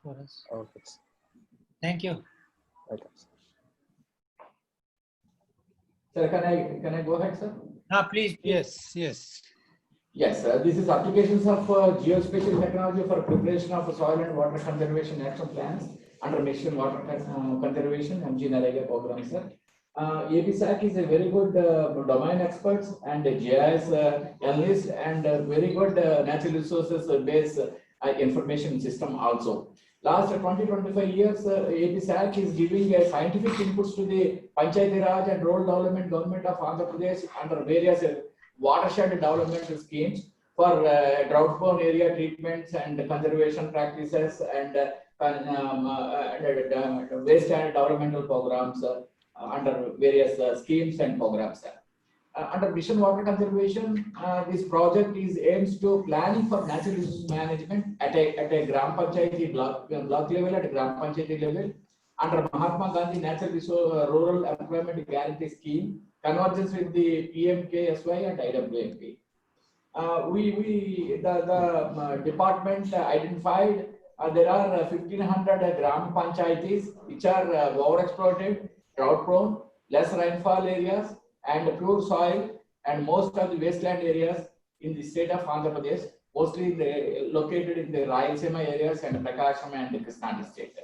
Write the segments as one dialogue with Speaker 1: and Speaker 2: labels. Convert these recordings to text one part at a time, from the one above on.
Speaker 1: for us.
Speaker 2: Okay.
Speaker 1: Thank you.
Speaker 2: Okay.
Speaker 3: Sir, can I go ahead, sir?
Speaker 1: Please.
Speaker 4: Yes.
Speaker 3: Yes, this is applications of geospatial technology for preparation of soil and water conservation action plans under Mission Water Conservation MG-NREGA program, sir. APSAC is a very good domain experts and GIS analyst and very good natural resources based information system also. Last 20-25 years, APSAC is giving scientific inputs to the Panchayati Raj and Rural Development Government of Andhra Pradesh under various watershed development schemes for drought-prone area treatments and conservation practices and waste and developmental programs under various schemes and programs. Under Mission Water Conservation, this project is aims to planning for natural resource management at a Gram Panchayati block level, at a Gram Panchayati level, under Mahatma Gandhi Natural Resource Rural Employment Guarantee Scheme, convergence with the PMKSY and IWMP. The department identified there are 1,500 Gram Panchayatis which are overexploited, drought prone, less rainfall areas, and pure soil, and most of the wasteland areas in the state of Andhra Pradesh, mostly located in the Rayalaseema areas and Prakasam and Krishna district.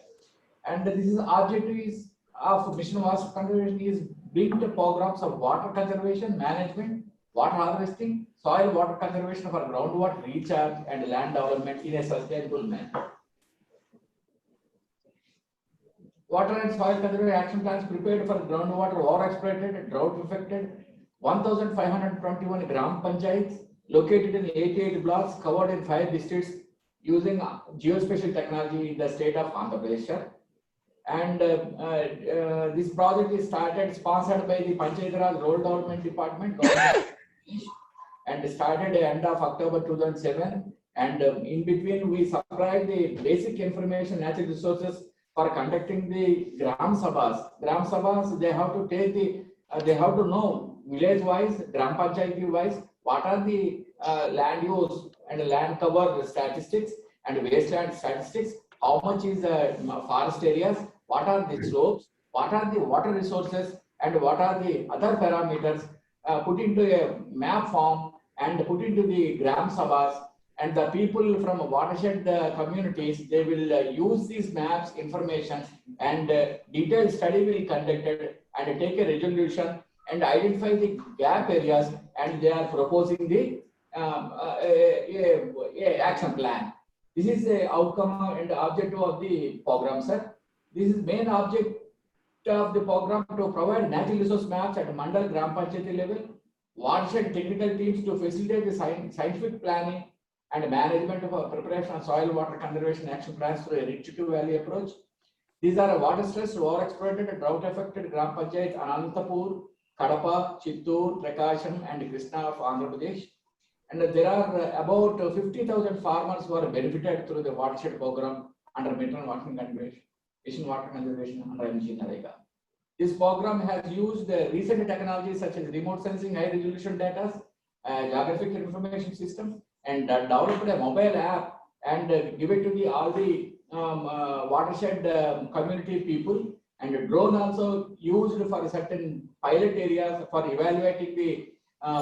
Speaker 3: And this is objectives of Mission Water Conservation is build programs of water conservation, management, water harvesting, soil water conservation for groundwater recharge and land development in a sustainable manner. Water and soil conservation action plans prepared for groundwater overexploited, drought affected, 1,521 Gram Panchayats located in 88 blocks covered in 5 districts using geospatial technology in the state of Andhra Pradesh. And this project is sponsored by the Panchayat Raj Rural Development Department and started at the end of October 2007. And in between, we supplied the basic information, natural resources for conducting the Gram Sabhas. Gram Sabhas, they have to take the, they have to know village-wise, Gram Panchayati-wise, what are the land use and land cover statistics and wasteland statistics, how much is forest areas, what are the slopes, what are the water resources, and what are the other parameters put into a map form and put into the Gram Sabhas. And the people from watershed communities, they will use these maps information, and detailed study will be conducted and take a resolution and identify the gap areas, and they are proposing the action plan. This is the outcome and objective of the program, sir. This is main object of the program to provide natural resource maps at Mandal Gram Panchayati level, watershed technical teams to facilitate the scientific planning and management of preparation of soil water conservation action plans through a Richiku Valley approach. These are water stressed, overexploited, and drought affected Gram Panchayat Anantapur, Kadapa, Chittoor, Prakasam, and Krishna of Andhra Pradesh. And there are about 50,000 farmers who are benefited through the watershed program under Mission Water Conservation under MG-NREGA. This program has used recent technologies such as remote sensing, high resolution data, geographic information systems, and developed a mobile app and give it to the all the watershed community people, and a drone also used for certain pilot areas for evaluating the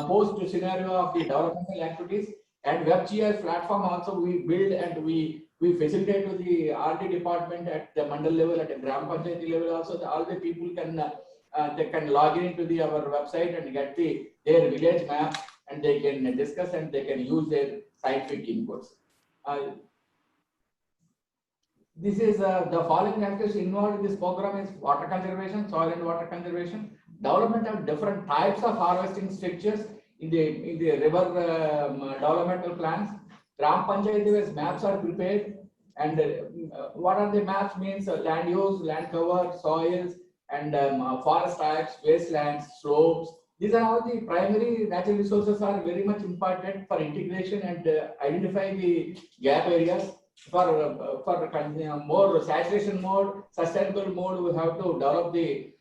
Speaker 3: post scenario of the developmental activities, and WebGIS platform also we build and we facilitate to the RD department at the Mandal level, at the Gram Panchayati level also. All the people can they can log into the our website and get their village map, and they can discuss and they can use their scientific inputs. This is the following activities involved in this program is water conservation, soil and water conservation, development of different types of harvesting structures in the river developmental plans. Gram Panchayati maps are prepared, and what are the maps means land use, land cover, soils, and forest types, wastelands, slopes. These are all the primary natural resources are very much important for integration and identify the gap areas. For more saturation mode, sustainable mode, we have to develop the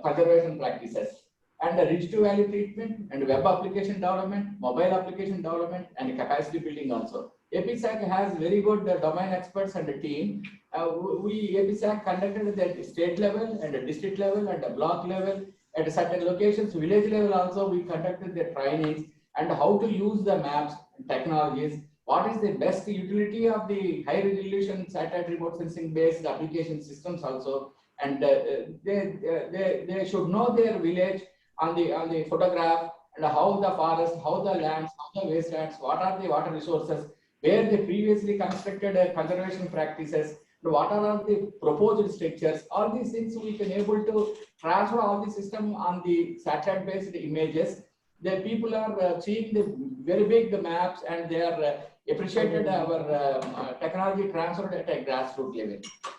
Speaker 3: conservation practices. And the Richiku Valley treatment and web application development, mobile application development, and capacity building also. APSAC has very good domain experts and a team. APSAC conducted at state level and a district level and a block level. At certain locations, village level also, we conducted the trainings and how to use the maps and technologies. What is the best utility of the high resolution satellite remote sensing based application systems also. And they should know their village on the photograph and how the forest, how the lands, how the wastelands, what are the water resources, where they previously constructed conservation practices, what are the proposed structures. All these things we can able to transfer all the system on the satellite based images. The people are seeing the very big maps and they are appreciated our technology transferred at a grassroots level.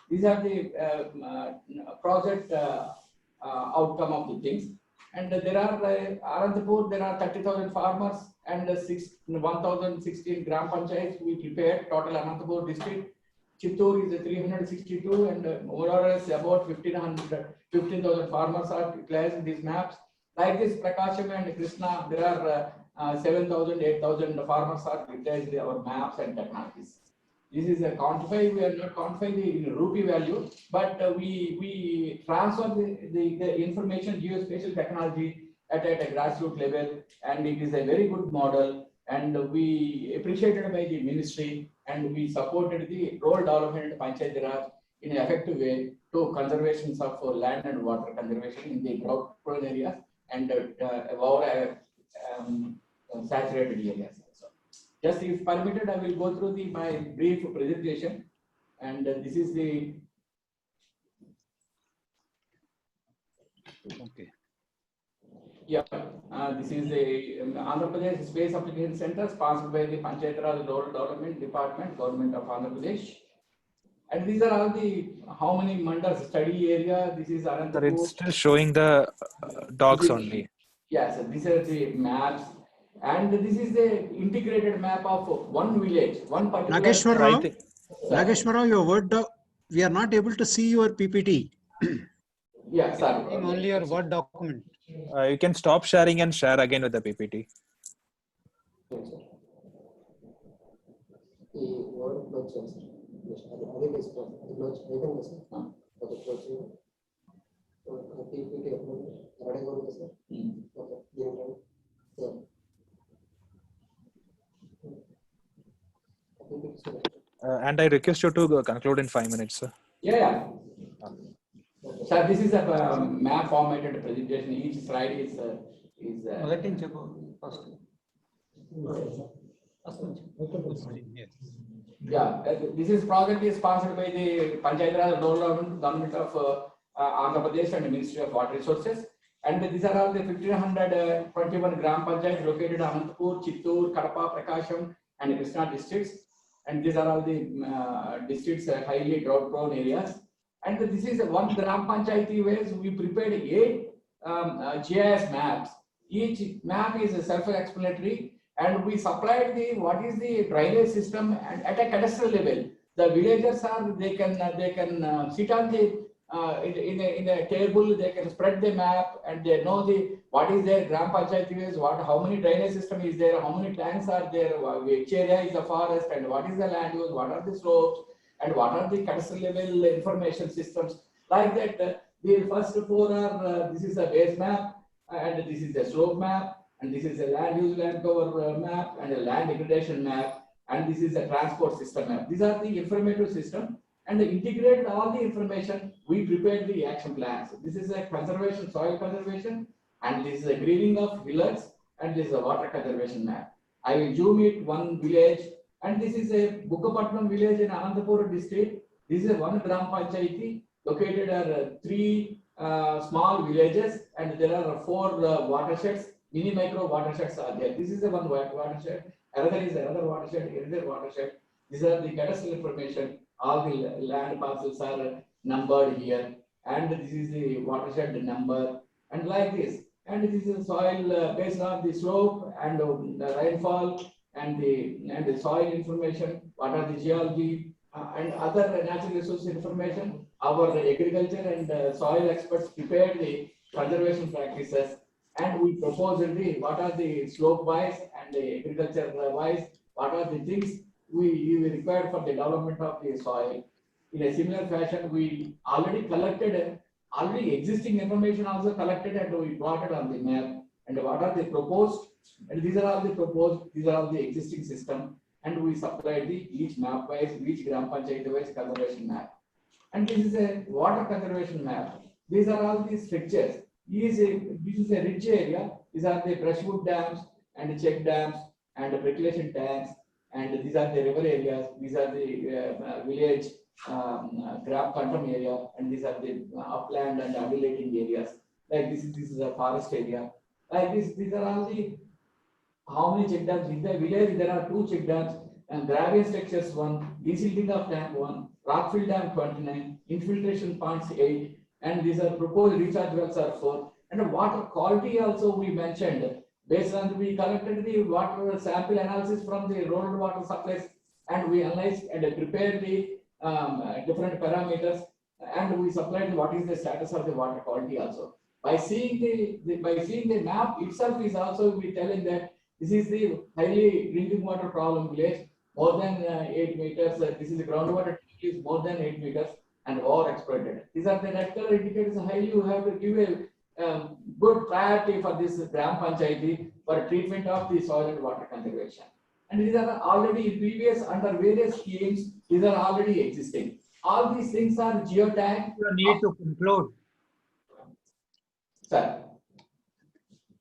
Speaker 3: These are the project outcome of the things. And there are Anantapur, there are 30,000 farmers and 1,016 gram panchayats we prepared, total Anantapur district. Chittoor is 362 and more or less about 15,000 farmers are utilizing these maps. Like this Prakasham and Krishna, there are 7,000, 8,000 farmers are utilizing our maps and technologies. This is a quantify, we are not quantifying the rupee value, but we transfer the information geospatial technology at a grassroots level, and it is a very good model, and we appreciated by the ministry, and we supported the rural development Panchayat Raj in an effective way to conservation of land and water conservation in the drought-prone areas and saturated areas. Just if permitted, I will go through my brief presentation, and this is the.
Speaker 2: Okay.
Speaker 3: Yeah, this is the Andhra Pradesh Space Application Center sponsored by the Panchayat Raj Rural Development Department, Government of Andhra Pradesh. And these are all the how many mandals study area. This is Anantapur.
Speaker 2: But it's still showing the dogs only.
Speaker 3: Yes, these are the maps. And this is the integrated map of one village, one particular.
Speaker 4: Nageshwar Rao,
Speaker 2: think-
Speaker 4: Nageshwar Rao, your word doc, we are not able to see your PPT.
Speaker 3: Yeah, sorry.
Speaker 5: Only your Word document.
Speaker 2: You can stop sharing and share again with the PPT. And I request you to conclude in 5 minutes, sir.
Speaker 3: Yeah. Sir, this is a map formatted presentation. Each slide is yeah. This is project is sponsored by the Panchayat Raj Government of Andhra Pradesh and the Ministry of Water Resources. And these are all the 1,521 gram panchayats located in Anantapur, Chittoor, Kadapa, Prakasham, and Krishna districts. And these are all the districts highly drought-prone areas. And this is one gram panchayati ways we prepared 8 GIS maps. Each map is self-explanatory, and we supplied the what is the drainage system and at a cadastral level. The villagers are they can sit on the in a table. They can spread the map and they know the what is their gram panchayati is, how many drainage system is there, how many tanks are there, which area is the forest, and what is the land use, what are the slopes, and what are the cadastral level information systems. Like that, the first 4 are this is a base map, and this is a slope map, and this is a land use land cover map, and a land degradation map, and this is a transport system map. These are the informative system, and integrate all the information. We prepared the action plans. This is a conservation, soil conservation, and this is a greening of hillocks, and this is a water conservation map. I will zoom it one village. And this is a Bukkapatnam village in Anantapur district. This is a one gram panchayati located at 3 small villages, and there are 4 watersheds, mini micro watersheds are there. This is a one watershed, another is another watershed, another watershed. These are the cadastral information. All the land parcels are numbered here, and this is the watershed number, and like this. And this is the soil based on the slope and the rainfall. And the soil information, what are the geology and other natural resource information. Our agriculture and soil experts prepared the conservation practices, and we proposed the what are the slope wise and the agriculture wise, what are the things we required for the development of the soil. In a similar fashion, we already collected, already existing information also collected and we plotted on the map. And what are the proposed? And these are all the proposed, these are all the existing system. And we supplied the each map wise, each Gram Panchayat wise conservation map. And this is a water conservation map. These are all the structures. This is a rich area. These are the brushwood dams and check dams and percolation tanks. And these are the river areas. These are the village Gram Kantam area. And these are the upland and undulating areas. Like this is a forest area. Like this, these are all the how many check dams in the village. There are 2 check dams and gravity structures 1, desilting of tank 1, rockfill dam 29, infiltration ponds 8, and these are proposed recharge wells are 4. And water quality also we mentioned. Based on we collected the water sample analysis from the rural water supplies, and we analyzed and prepared the different parameters, and we supplied what is the status of the water quality also. By seeing the map itself is also we telling that this is the highly drinking water problem village, more than 8 meters. This is the groundwater is more than 8 meters and overexploited. These are the red color indicators. Highly you have to give a good priority for this Gram Panchayati for treatment of the soil and water conservation. And these are already previous under various schemes. These are already existing. All these things are geotagged.
Speaker 1: You need to conclude.
Speaker 3: Sir.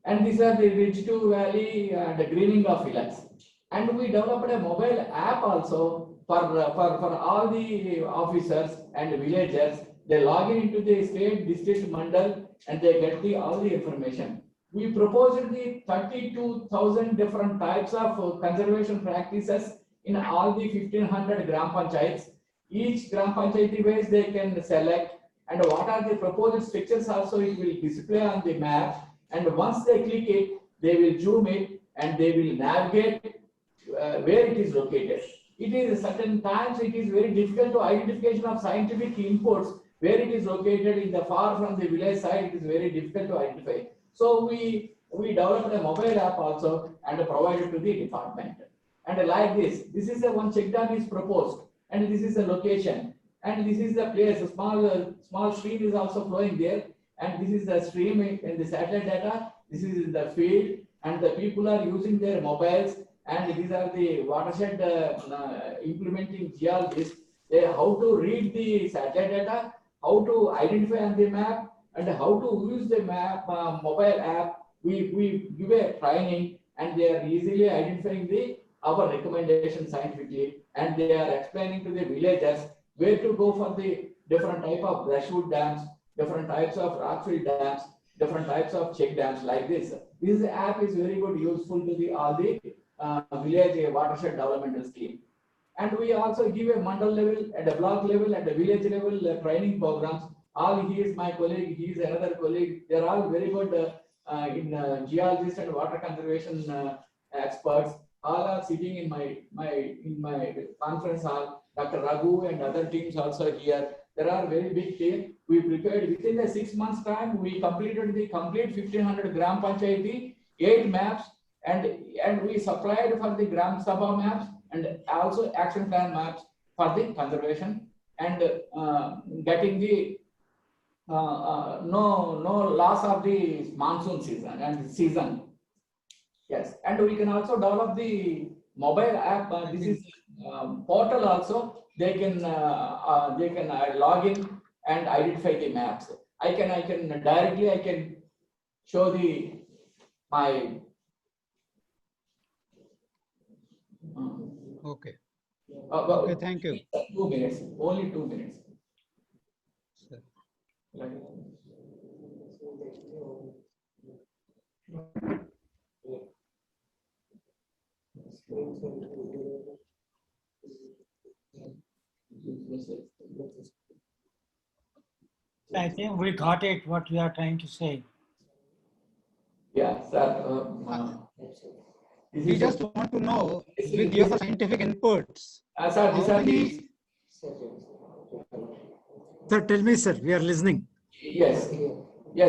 Speaker 3: And these are the Ridge to Valley and the greening of hillocks. And we developed a mobile app also for all the officers and villagers. They log in into the state, district, mandal, and they get all the information. We proposed the 32,000 different types of conservation practices in all the 1500 Gram Panchayats. Each Gram Panchayati ways they can select, and what are the proposed structures also it will display on the map. And once they click it, they will zoom it and they will navigate where it is located. It is certain times it is very difficult to identification of scientific inputs where it is located in the far from the village side. It is very difficult to identify. So we developed a mobile app also and provided to the department. And like this is the one check dam is proposed, and this is the location, and this is the place. A small stream is also flowing there. And this is the stream in the satellite data. This is the field, and the people are using their mobiles. And these are the watershed implementing geologists. They how to read the satellite data, how to identify on the map, and how to use the map mobile app. We give a training, and they are easily identifying our recommendations scientifically, and they are explaining to the villagers where to go for the different type of brushwood dams, different types of rockfill dams, different types of check dams like this. This app is very good, useful to all the village watershed developmental scheme. And we also give a mandal level, at a block level, at a village level training programs. All he is my colleague, he is another colleague. They are all very good in geologists and water conservation experts. All are sitting in my conference hall. Dr. Raghu and other teams also here. There are very big team. We prepared within the 6 months time. We completed the complete 1500 Gram Panchayati, 8 maps, and we supplied for the Gram Sabha maps and also action plan maps for the conservation and getting the no loss of the monsoon season. Yes, and we can also develop the mobile app. This is portal also. They can log in and identify the maps. I can directly show my.
Speaker 4: Okay.
Speaker 3: Okay,
Speaker 4: thank you.
Speaker 3: 2 minutes. Only 2 minutes.
Speaker 4: Sir.
Speaker 1: I think we got it, what we are trying to say.
Speaker 3: Yeah, sir.
Speaker 4: We just want to know with your scientific inputs.
Speaker 3: Sir, these
Speaker 4: how
Speaker 3: are
Speaker 4: many... Sir, tell me, sir, we are listening.
Speaker 3: Yes,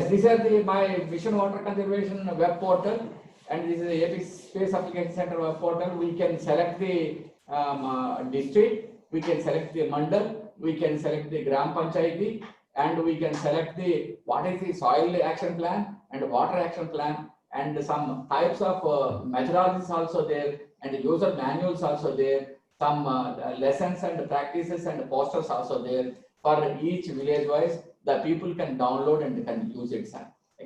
Speaker 3: these are my Mission Water Conservation web portal, and this is the AP Space Application Center web portal. We can select the district, we can select the mandal, we can select the gram panchayati, and we can select the what is the soil action plan and water action plan, and some types of methodologies also there, and user manuals also there, some lessons and practices and posters also there for each village wise. The people can download and can use it, sir. I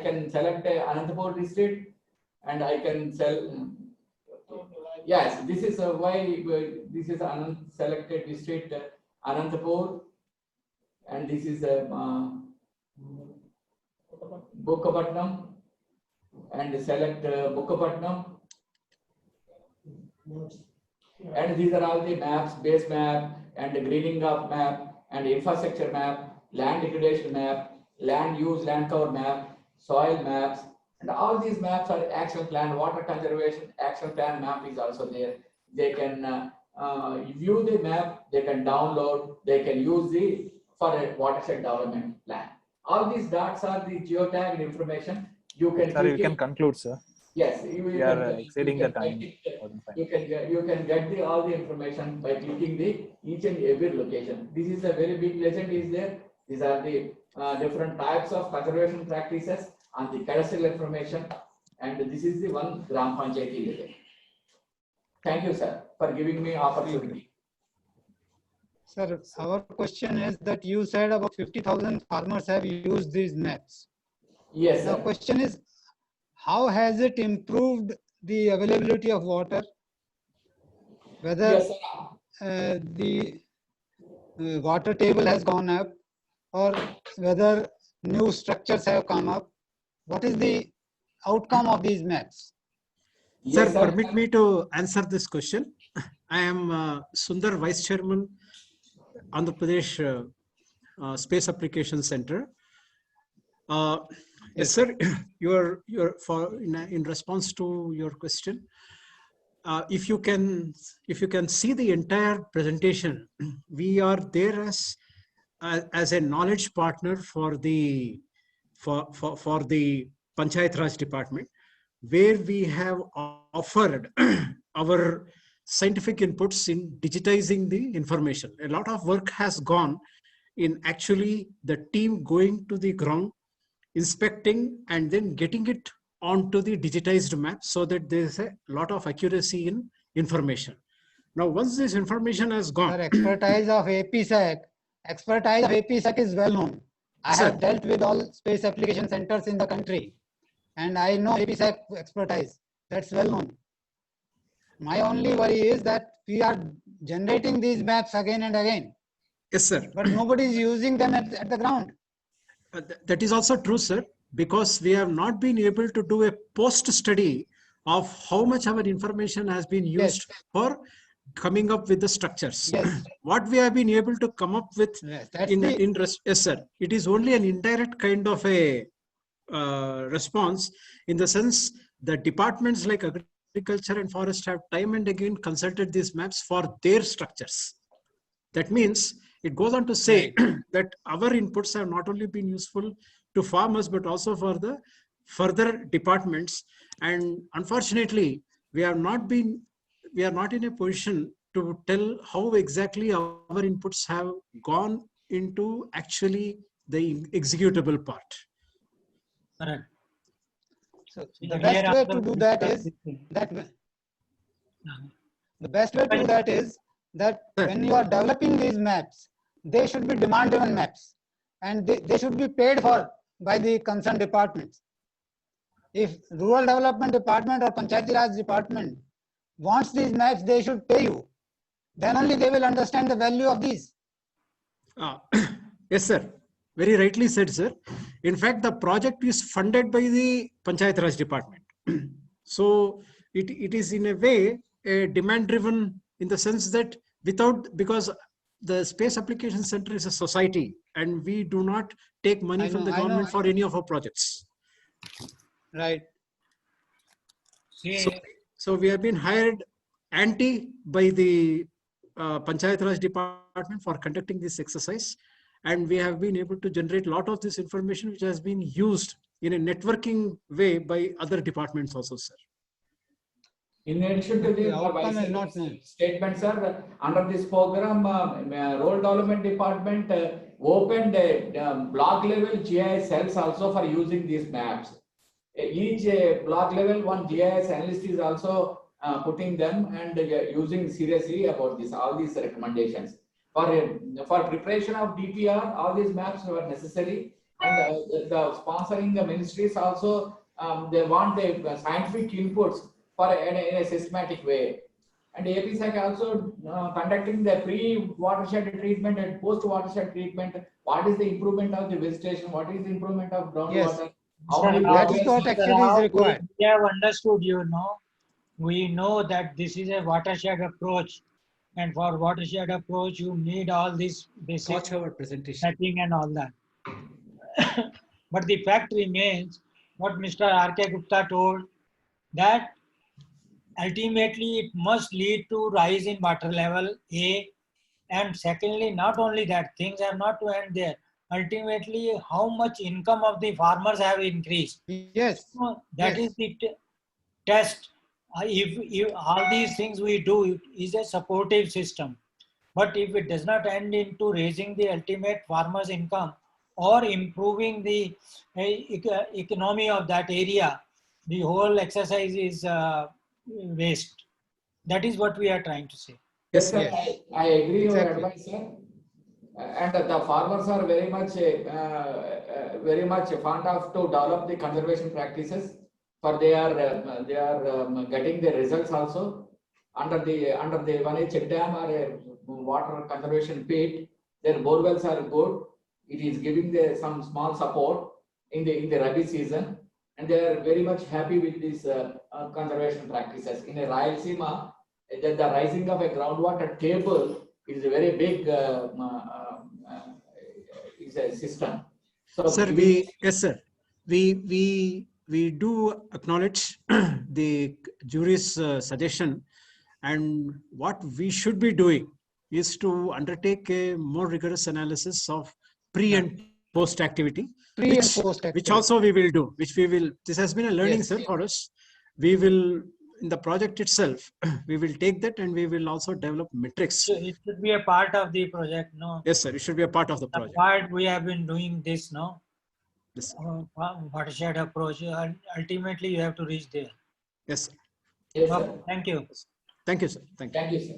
Speaker 3: can select Anantapur district, and I can sell. Yes, this is why this is selected district Anantapur, and this is Bukkapatnam, and select Bukkapatnam, and these are all the maps, base map, and the greening up map, and infrastructure map, land degradation map, land use, land cover map, soil maps, and all these maps are action plan. Water conservation action plan map is also there. They can view the map, they can download, they can use the for a watershed development plan. All these dots are the geotagged information. You can
Speaker 2: Sir, you
Speaker 3: click
Speaker 2: can
Speaker 3: it.
Speaker 2: conclude, sir.
Speaker 3: Yes,
Speaker 2: We are exceeding the time.
Speaker 3: You can get the all the information by clicking the each and every location. This is a very big legend is there. These are the different types of conservation practices on the cadastral information, and this is the one gram panchayati level. Thank you, sir, for giving me opportunity.
Speaker 4: Sir, our question is that you said about 50,000 farmers have used these maps.
Speaker 3: Yes,
Speaker 4: Now
Speaker 3: sir.
Speaker 4: question is, how has it improved the availability of water? Whether
Speaker 3: Yes, sir.
Speaker 4: the water table has gone up, or whether new structures have come up. What is the outcome of these maps?
Speaker 3: Yes,
Speaker 5: Sir, permit me to answer this question. I am Sundar, Vice Chairman, Andhra Pradesh Space Application Center. Yes, sir. In response to your question, if you can see the entire presentation, we are there as a knowledge partner for the Panchayat Raj Department, where we have offered our scientific inputs in digitizing the information. A lot of work has gone in actually the team going to the ground, inspecting, and then getting it onto the digitized map so that there's a lot of accuracy in information. Now, once this information has gone,
Speaker 4: Sir, expertise of APSAC is well known. I
Speaker 5: Sir.
Speaker 4: have dealt with all space application centers in the country, and I know APSAC expertise. That's well known. My only worry is that we are generating these maps again and again,
Speaker 5: yes, sir.
Speaker 4: but nobody is using them at the ground.
Speaker 5: That is also true, sir, because we have not been able to do a post study of how much our information has been used for coming up with the structures.
Speaker 4: Yes.
Speaker 5: What we have been able to come up with
Speaker 4: Yes, that's
Speaker 5: yes, sir. It is only an indirect kind of a response, in the sense that departments like agriculture and forest have time and again consulted these maps for their structures. That means it goes on to say that our inputs have not only been useful to farmers, but also for the further departments. And unfortunately, we are not in a position to tell how exactly our inputs have gone into actually the executable part.
Speaker 1: Correct.
Speaker 4: So
Speaker 1: See,
Speaker 4: the
Speaker 1: here
Speaker 4: best way
Speaker 1: also
Speaker 4: to do
Speaker 1: we
Speaker 4: that
Speaker 1: discussed
Speaker 4: is
Speaker 1: this thing.
Speaker 4: that the best way to do that is that when you are developing these maps, they should be demand-driven maps, and they should be paid for by the concerned departments. If Rural Development Department or Panchayati Raj Department wants these maps, they should pay you. Then only they will understand the value of these.
Speaker 5: Yes, sir. Very rightly said, sir. In fact, the project is funded by the Panchayat Raj Department. So it is in a way a demand driven, in the sense that because the Space Application Center is a society and we do not take money from the government for any of our projects.
Speaker 4: Right.
Speaker 1: See,
Speaker 5: So we have been hired by the Panchayat Raj Department for conducting this exercise. And we have been able to generate a lot of this information, which has been used in a networking way by other departments also, sir.
Speaker 3: In addition to
Speaker 4: The
Speaker 3: the
Speaker 4: outcome is not known.
Speaker 3: statement, sir, under this program, Rural Development Department opened a block level GIS cells also for using these maps. Each block level one GIS analyst is also putting them and using seriously about this, all these recommendations. For preparation of DPR, all these maps were necessary, and the sponsoring the ministries also, they want the scientific inputs for in a systematic way. And APSAC also conducting the pre-watershed treatment and post-watershed treatment. What is the improvement of the vegetation? What is the improvement of groundwater? How
Speaker 1: Sir,
Speaker 3: many
Speaker 4: That is
Speaker 3: wells-
Speaker 4: what actually is required.
Speaker 1: We have understood, we know that this is a watershed approach. And for watershed approach, you need all these basic
Speaker 5: Watch our presentation.
Speaker 1: setting and all that. But the fact remains, what Mr. R.K. Gupta told, that ultimately it must lead to rise in water level, A. And secondly, not only that, things have not to end there. Ultimately, how much income of the farmers have increased.
Speaker 4: Yes.
Speaker 1: That
Speaker 4: Yes.
Speaker 1: is the test. If all these things we do, it is a supportive system. But if it does not end into raising the ultimate farmer's income or improving the economy of that area, the whole exercise is waste. That is what we are trying to say.
Speaker 3: Yes, sir,
Speaker 4: Yes.
Speaker 3: I agree your
Speaker 4: Exactly.
Speaker 3: advice, sir. And the farmers are very much fond of to develop the conservation practices, for they are getting the results also under the one a check dam or a water conservation pit. Their bore wells are good. It is giving some small support in the Rabi season, and they are very much happy with these conservation practices. In a Rayalaseema, the rising of a groundwater table is a very big is a system. So
Speaker 5: Sir, yes, sir. We do acknowledge the jury's suggestion, and what we should be doing is to undertake a more rigorous analysis of pre and post activity,
Speaker 4: Pre and
Speaker 5: which
Speaker 4: post activity.
Speaker 5: also we will do. This has been a learning,
Speaker 4: Yes.
Speaker 5: sir, for us. We will, in the project itself, we will take that and we will also develop metrics.
Speaker 1: So it should be a part of the project, no?
Speaker 5: Yes, sir. It should be a part of the
Speaker 1: The
Speaker 5: project.
Speaker 1: part we have been doing this, no?
Speaker 5: Yes, sir.
Speaker 1: Watershed approach. Ultimately, you have to reach there.
Speaker 5: Yes, sir.
Speaker 3: yes,
Speaker 1: Okay,
Speaker 3: sir.
Speaker 1: thank you.
Speaker 5: Thank you, sir. Thank you.
Speaker 3: Thank you, sir.